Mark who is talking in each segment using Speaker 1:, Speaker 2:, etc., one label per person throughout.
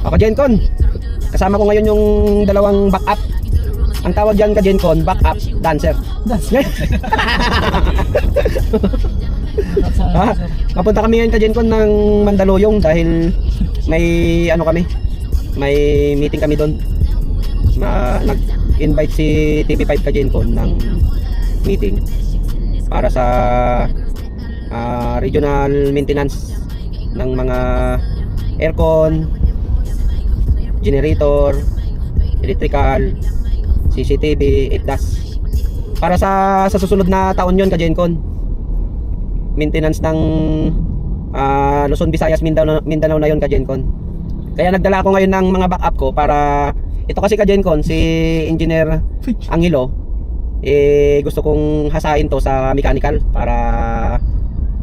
Speaker 1: Ako Jencon, kasama ko ngayon yung dalawang backup. Ang tawag dyan ka Jencon, backup dancer. Papunta kami ngayon ka Jencon ng Mandaluyong dahil may ano kami, may meeting kami doon. Nag-invite si TV5 ka Jencon ng meeting para sa regional maintenance ng mga aircon, generator, electrical, CCTV, ITDAS. Para sa susunod na taon yon ka Jencon. Maintenance ng Luzon, Visayas, Mindanao na yon ka Jencon. Kaya nagdala ako ngayon ng mga backup ko para ito kasi ka Jencon, si Engineer Angelo gusto kong hasain to sa mechanical para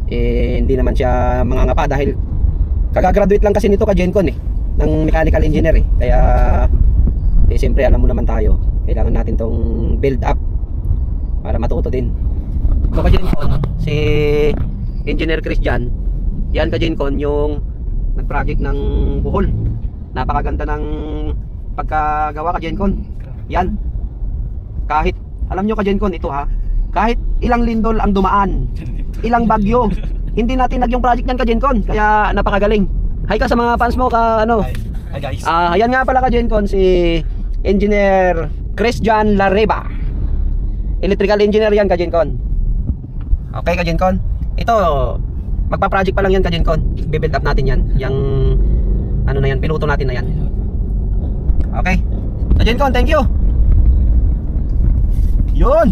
Speaker 1: hindi naman siya mangangapa dahil kagagraduate lang kasi nito ka Jencon ng mechanical engineer kaya siyempre alam mo naman tayo, kailangan natin tong build up para matuto din. Ito ka Jencon, si Engineer Christian, yan ka Jencon yung nag-project ng Bohol. Napakaganda ng pagkagawa ka Jencon. Yan, kahit alam nyo ka Jencon, ito kahit ilang lindol ang dumaan, ilang bagyo, hindi natin yung project yan ka Jencon, kaya napakagaling. Hi ka sa mga fans mo ka ano.
Speaker 2: Hi guys.
Speaker 1: Ayan nga pala ka Jencon, si Engineer Christian Lareba. Electrical engineer yan ka Jencon. Okay ka Jencon. Ito magpa-project pa lang yan ka Jencon. Bibuild up natin yan. Yang ano na yan, piloto natin na yan. Okay. Ka Jencon, thank you. Yun.